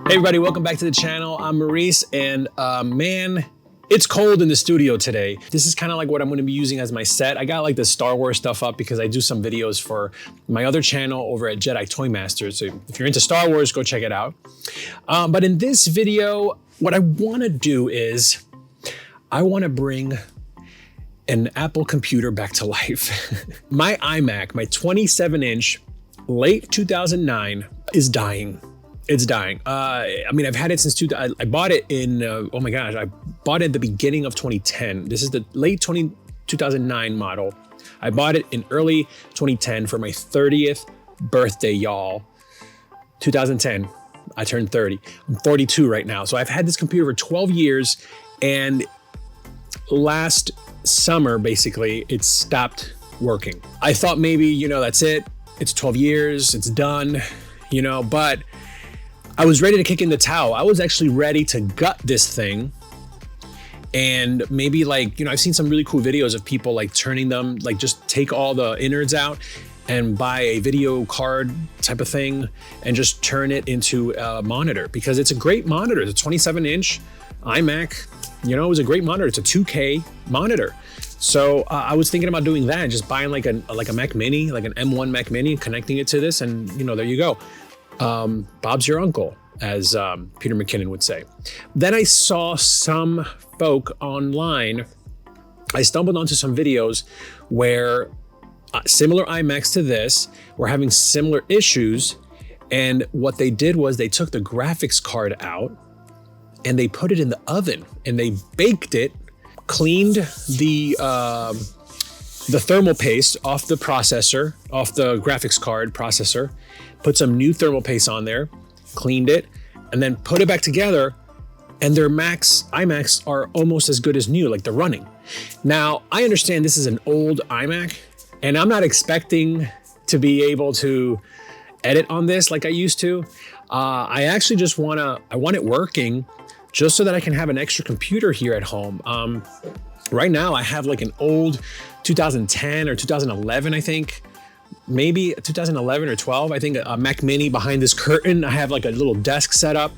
Hey everybody, welcome back to the channel. I'm Maurice, and man, it's cold in the studio today. This is kind of like what I'm going to be using as my set. I got like the Star Wars stuff up because I do some videos for my other channel over at Jedi Toy Masters. So if you're into Star Wars, go check it out. But in this video, what I want to do is I want to bring an Apple computer back to life. My iMac, my 27-inch, late 2009, is dying. It's dying. I mean, I've had it since I bought it in, oh my gosh, I bought it at the beginning of 2010. This is the late 2009 model. I bought it in early 2010 for my 30th birthday, y'all. 2010, I turned 30. I'm 42 right now. So I've had this computer for 12 years, and last summer, basically, it stopped working. I thought maybe, you know, that's it. It's 12 years, it's done, you know, but I was ready to kick in the towel. I was actually ready to gut this thing and maybe, like, you know, I've seen some really cool videos of people like turning them, like just take all the innards out and buy a video card type of thing and just turn it into a monitor, because it's a great monitor. It's a 27-inch iMac, you know, it was a great monitor. It's a 2K monitor. So I was thinking about doing that and just buying like a Mac Mini, like an M1 Mac Mini, connecting it to this, and you know, there you go. Bob's your uncle, as Peter McKinnon would say. Then I saw some folk online. I stumbled onto some videos where similar iMacs to this were having similar issues. And what they did was they took the graphics card out and they put it in the oven and they baked it, cleaned the thermal paste off the processor, off the graphics card processor, put some new thermal paste on there, cleaned it, and then put it back together, and their iMacs are almost as good as new, like they're running. Now, I understand this is an old iMac, and I'm not expecting to be able to edit on this like I used to. I actually just I want it working just so that I can have an extra computer here at home. Right now, I have like an old 2010 or 2011, I think, maybe 2011 or 12, I think, a Mac Mini behind this curtain. I have like a little desk set up,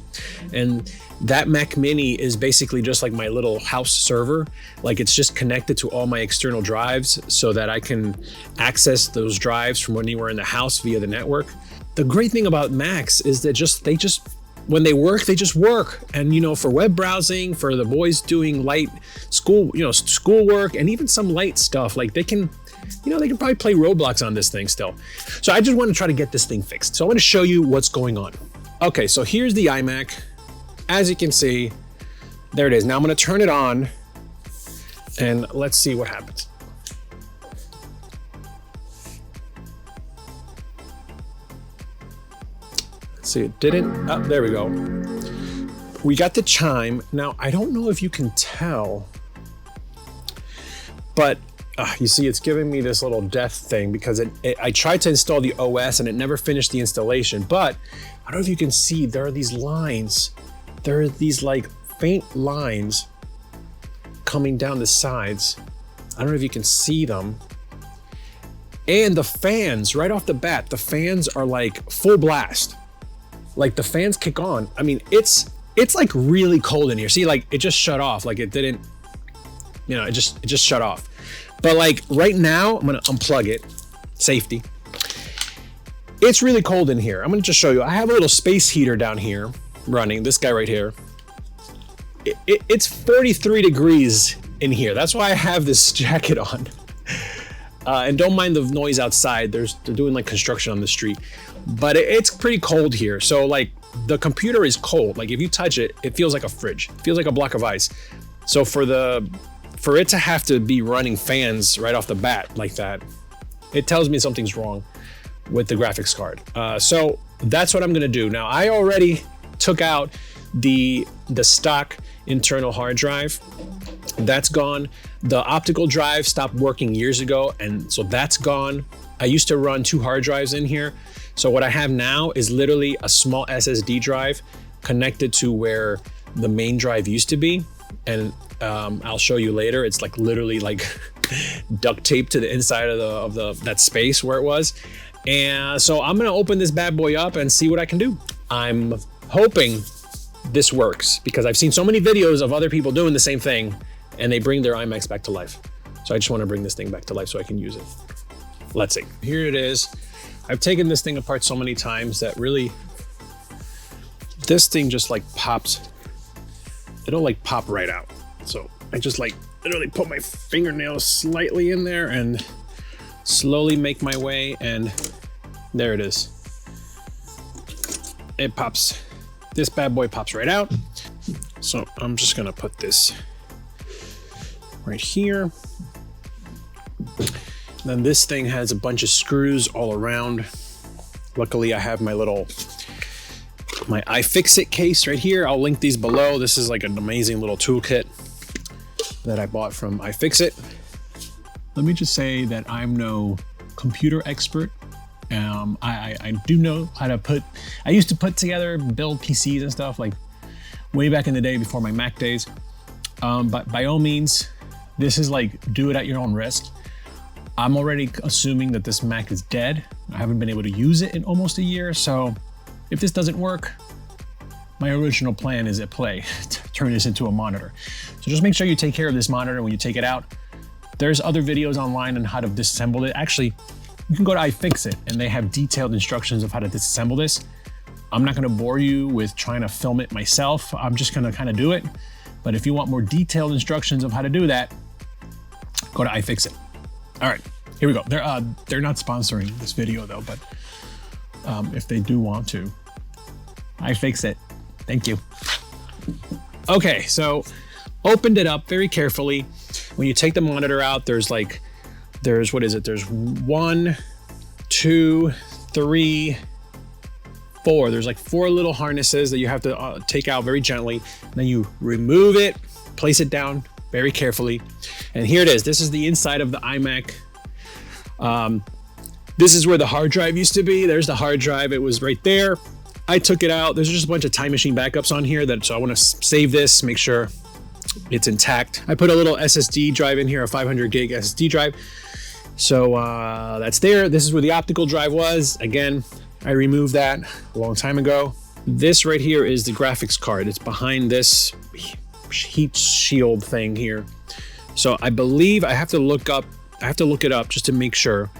and that Mac Mini is basically just like my little house server. Like, it's just connected to all my external drives so that I can access those drives from anywhere in the house via the network. The great thing about Macs is that when they work, they just work. And, you know, for web browsing, for the boys doing light schoolwork, and even some light stuff, like they can probably play Roblox on this thing still. So I just want to try to get this thing fixed. So I want to show you what's going on. Okay, so here's the iMac. As you can see, there it is. Now I'm going to turn it on and let's see what happens. Let's see, it didn't. Oh, there we go. We got the chime. Now, I don't know if you can tell, but you see, it's giving me this little death thing because I tried to install the OS and it never finished the installation. But I don't know if you can see, there are these lines. There are these like faint lines coming down the sides. I don't know if you can see them. And the fans, right off the bat, the fans are like full blast. Like the fans kick on. I mean, it's like really cold in here. See, like it just shut off. Like it didn't, you know, it just shut off. But like right now, I'm gonna unplug it, safety. It's really cold in here. I'm gonna just show you. I have a little space heater down here running, this guy right here. It's 43 degrees in here. That's why I have this jacket on. And don't mind the noise outside. They're doing like construction on the street, but it's pretty cold here. So like the computer is cold. Like if you touch it, it feels like a fridge. It feels like a block of ice. So for it to have to be running fans right off the bat like that, it tells me something's wrong with the graphics card. So that's what I'm gonna do. Now, I already took out the stock internal hard drive. That's gone. The optical drive stopped working years ago, and so that's gone. I used to run 2 hard drives in here. So what I have now is literally a small SSD drive connected to where the main drive used to be. And I'll show you later. It's like literally like duct tape to the inside of that space where it was. And so I'm gonna open this bad boy up and see what I can do. I'm hoping this works, because I've seen so many videos of other people doing the same thing and they bring their iMacs back to life. So I just want to bring this thing back to life so I can use it. Let's see. Here it is. I've taken this thing apart so many times that really, this thing just like pops. It'll like pop right out. So I just like literally put my fingernails slightly in there and slowly make my way, and there it is. It pops. This bad boy pops right out. So I'm just gonna put this right here. Then this thing has a bunch of screws all around. Luckily I have my ifixit case right here. I'll link these below. This is like an amazing little toolkit that I bought from ifixit. Let me just say that I'm no computer expert. I do know how to I used to put together, build PCs and stuff like way back in the day before my Mac days. But by all means, this is like, do it at your own risk. I'm already assuming that this Mac is dead. I haven't been able to use it in almost a year. So if this doesn't work, my original plan is at play, to turn this into a monitor. So just make sure you take care of this monitor when you take it out. There's other videos online on how to disassemble it. Actually, you can go to ifixit and they have detailed instructions of how to disassemble this. I'm not gonna bore you with trying to film it myself. I'm just gonna kind of do it. But if you want more detailed instructions of how to do that, go to ifixit. All right, here we go. They're not sponsoring this video though, but if they do want to, ifixit, thank you. Okay, so opened it up very carefully. When you take the monitor out, there's what is it? There's 1, 2, 3, 4. There's like 4 little harnesses that you have to take out very gently. Then you remove it, place it down very carefully. And here it is. This is the inside of the iMac. This is where the hard drive used to be. There's the hard drive. It was right there. I took it out. There's just a bunch of Time Machine backups on here so I want to save this, make sure it's intact. I put a little SSD drive in here, a 500 gig SSD drive. So that's there. This is where the optical drive was. Again, I removed that a long time ago. This right here is the graphics card. It's behind this heat shield thing here. So I believe I have to look it up just to make sure.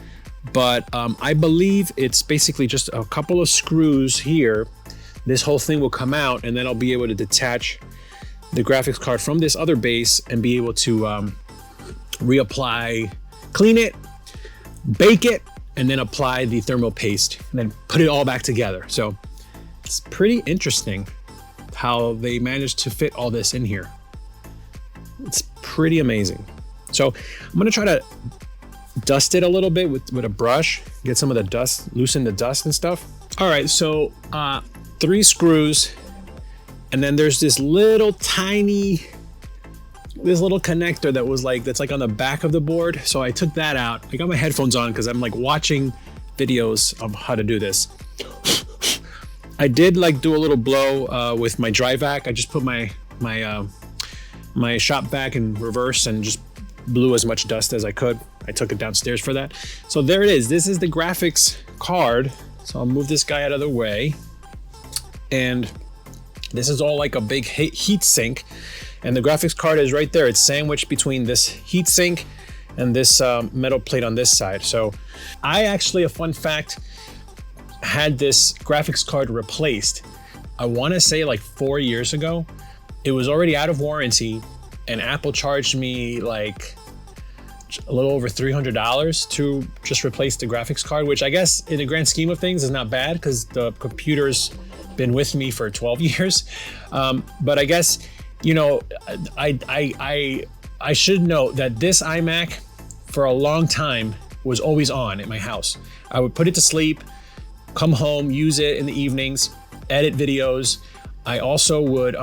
But I believe it's basically just a couple of screws here. This whole thing will come out and then I'll be able to detach the graphics card from this other base and be able to reapply, clean it, bake it, and then apply the thermal paste and then put it all back together. So it's pretty interesting how they managed to fit all this in here. It's pretty amazing. So I'm gonna try to dust it a little bit with a brush, get some of the dust, loosen the dust and stuff. All right, so 3 screws, and then there's this little tiny, this little connector that's like on the back of the board. So I took that out. I got my headphones on because I'm like watching videos of how to do this. I did like do a little blow with my dry vac. I just put my shop vac in reverse and just blew as much dust as I could. I took it downstairs for that. So there it is. This is the graphics card. So I'll move this guy out of the way. And this is all like a big heat sink. And the graphics card is right there. It's sandwiched between this heat sink and this metal plate on this side. So I actually, a fun fact, had this graphics card replaced. I want to say like 4 years ago. It was already out of warranty and Apple charged me like a little over $300 to just replace the graphics card, which I guess in the grand scheme of things is not bad because the computer's been with me for 12 years. But I guess, you know, I should note that this iMac for a long time was always on at my house. I would put it to sleep, come home, use it in the evenings, edit videos. I also would,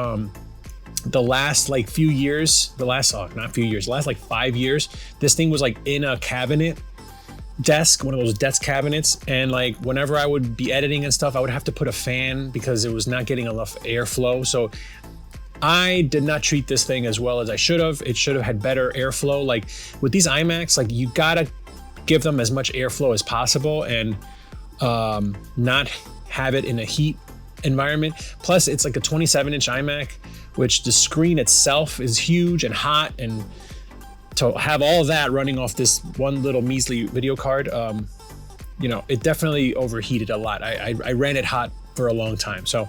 the last like few years, the last like 5 years, this thing was like in a cabinet desk, one of those desk cabinets. And like whenever I would be editing and stuff, I would have to put a fan because it was not getting enough airflow. So I did not treat this thing as well as I should have. It should have had better airflow. Like with these iMacs, like you gotta give them as much airflow as possible and not have it in a heat environment. Plus it's like a 27-inch iMac, which the screen itself is huge and hot, and to have all that running off this one little measly video card, you know, it definitely overheated a lot. I ran it hot for a long time. So,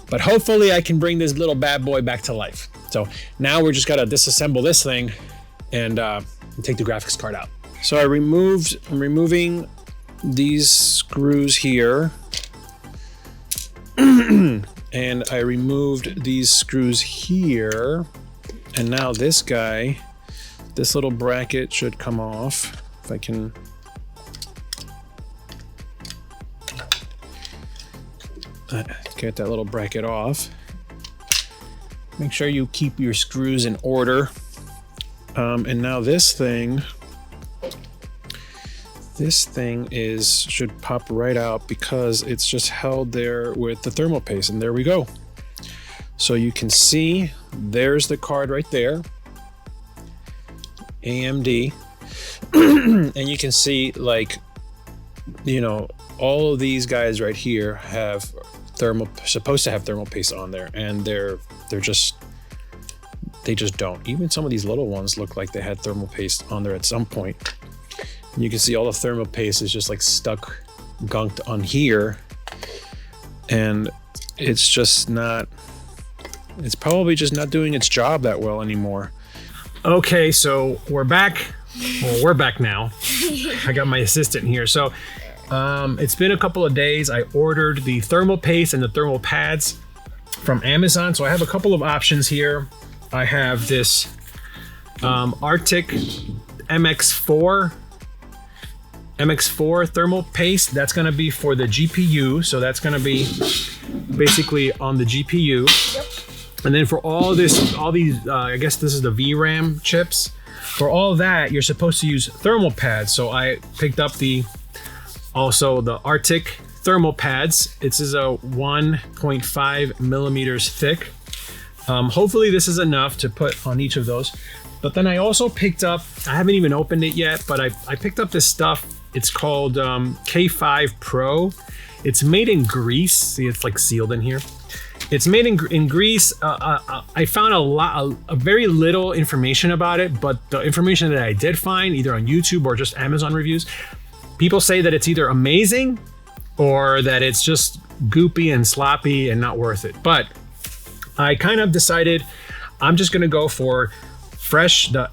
but hopefully I can bring this little bad boy back to life. So now we're just gotta disassemble this thing and take the graphics card out. So I'm removing these screws here. And I removed these screws here. And now this guy, this little bracket should come off. If I can. Get that little bracket off. Make sure you keep your screws in order. And now this thing should pop right out because it's just held there with the thermal paste, and there we go. So you can see there's the card right there, AMD. And you can see, like, you know, all of these guys right here have supposed to have thermal paste on there, and they just don't. Even some of these little ones look like they had thermal paste on there at some point. And you can see all the thermal paste is just like stuck, gunked on here, and it's just not, it's probably just not doing its job that well anymore. Okay, so we're back. Well, we're back now. I got my assistant here. So it's been a couple of days. I ordered the thermal paste and the thermal pads from Amazon. So I have a couple of options here. I have this Arctic MX4 thermal paste. That's going to be for the GPU. So that's going to be basically on the GPU. Yep. And then for all these, I guess this is the VRAM chips. For all that, you're supposed to use thermal pads. So I picked up also the Arctic thermal pads. This is a 1.5 millimeters thick. Hopefully this is enough to put on each of those. But then I also picked up, I haven't even opened it yet, but I picked up this stuff. It's called K5 Pro. It's made in Greece. See, it's like sealed in here. It's made in Greece. I found a very little information about it, but the information that I did find, either on YouTube or just Amazon reviews, people say that it's either amazing or that it's just goopy and sloppy and not worth it. But I kind of decided I'm just gonna go for fresh, the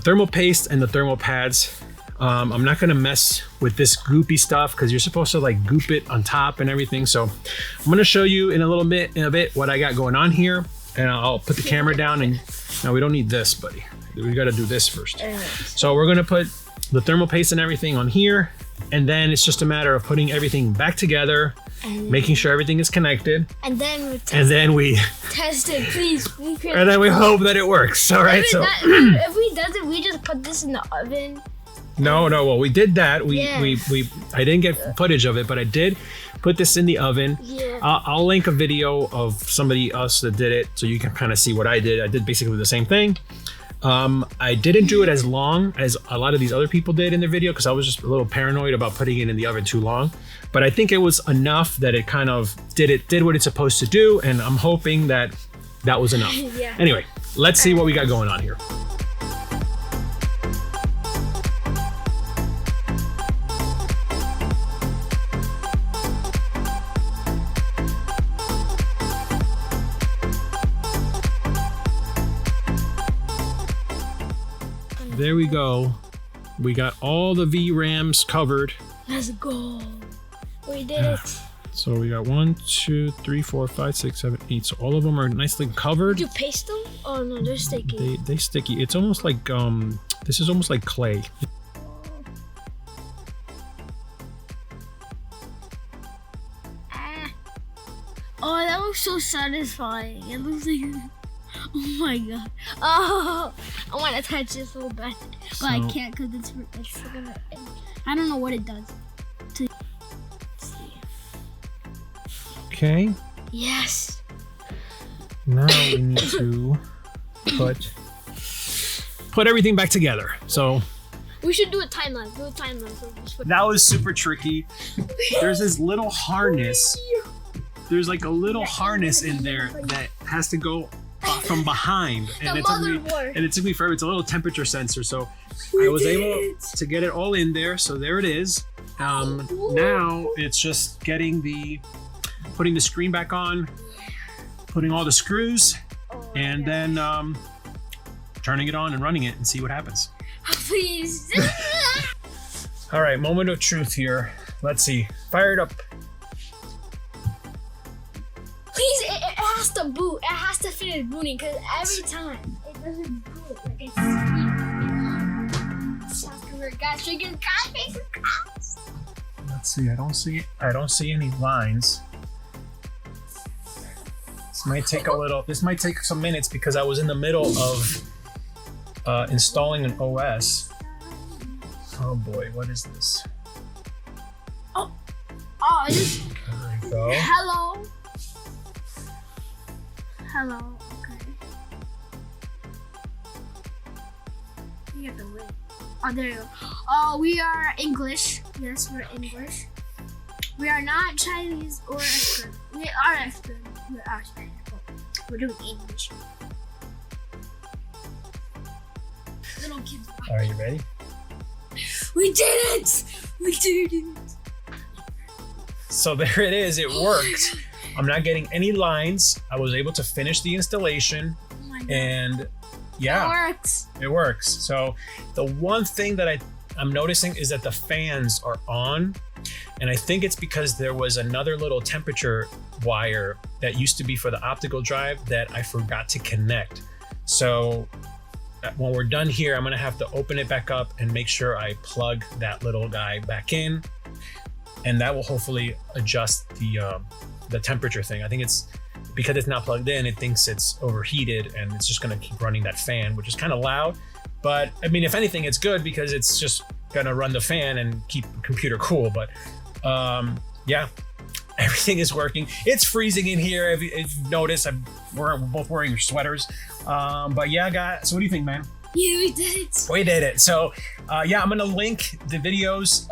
thermal paste and the thermal pads. I'm not gonna mess with this goopy stuff because you're supposed to like goop it on top and everything. So I'm gonna show you in a bit what I got going on here, and I'll put the camera down. And now we don't need this, buddy. We gotta do this first. So we're gonna put the thermal paste and everything on here, and then it's just a matter of putting everything back together, making sure everything is connected, and then we test it, please. And then we hope that it works. All right. If we doesn't, we just put this in the oven. No. Well, we did that. I didn't get footage of it, but I did put this in the oven. Yeah. I'll link a video of somebody else that did it, so you can kind of see what I did. I did basically the same thing. I didn't do it as long as a lot of these other people did in their video because I was just a little paranoid about putting it in the oven too long. But I think it was enough that it kind of did what it's supposed to do, and I'm hoping that was enough. Yeah. Anyway, let's see what we got going on here. There we go. We got all the VRAMs covered. Let's go. We did it. So we got 1, 2, 3, 4, 5, 6, 7, 8. So all of them are nicely covered. Did you paste them? Oh no, they're sticky. They sticky. It's almost like this is almost like clay. Oh, that looks so satisfying. It looks like, oh my god. Oh, I want to touch this so bad, but I can't because it's gonna. I don't know what it does. Okay. Yes. Now we need to put everything back together. So we should do a timeline. So that was super tricky. There's this little harness there's like a little harness in there that has to go from behind, and it took me forever. It's a little temperature sensor, so I was able to get it all in there. So there it is. Now it's just putting the screen back on, putting all the screws, and then turning it on and running it and see what happens. Please. All right, moment of truth here. Let's see. Fire it up. Please, it has to boot. It has to finish booting because every time it doesn't boot. Like it's Let's see. I don't see any lines. This might take some minutes because I was in the middle of installing an OS. Oh boy, what is this? Oh, this. There we go. Hello. Okay. You get the link. Oh, there you go. Oh, we are English. Yes, we're English. We are not Chinese or expert. We are expert. We are Spanish, but we're doing English. Little kids. Are you ready? We did it! We did it! So there it is. It worked. I'm not getting any lines. I was able to finish the installation, and yeah, it works. So the one thing that I'm noticing is that the fans are on, and I think it's because there was another little temperature wire that used to be for the optical drive that I forgot to connect. So when we're done here, I'm gonna have to open it back up and make sure I plug that little guy back in, and that will hopefully adjust the temperature thing. I think it's because it's not plugged in, it thinks it's overheated, and it's just gonna keep running that fan, which is kind of loud. But I mean, if anything, it's good because it's just gonna run the fan and keep the computer cool. But yeah, everything is working. It's freezing in here. If you've noticed, we're both wearing sweaters. But yeah, guys, so what do you think, man? Yeah, we did it. We did it. So yeah, I'm gonna link the videos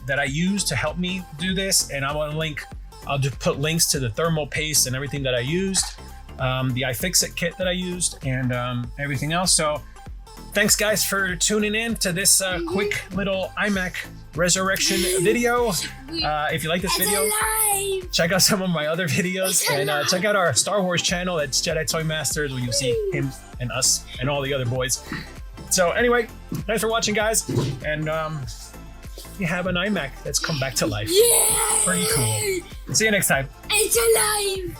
that I used to help me do this, and I'll just put links to the thermal paste and everything that I used, the iFixit kit that I used, and everything else. So thanks, guys, for tuning in to this quick little iMac resurrection video. If you like this video, check out some of my other videos, and check out our Star Wars channel. It's Jedi Toy Masters, where you see him and us and all the other boys. So anyway, thanks for watching, guys, and you have an iMac that's come back to life. Yeah! Pretty cool. See you next time. It's alive!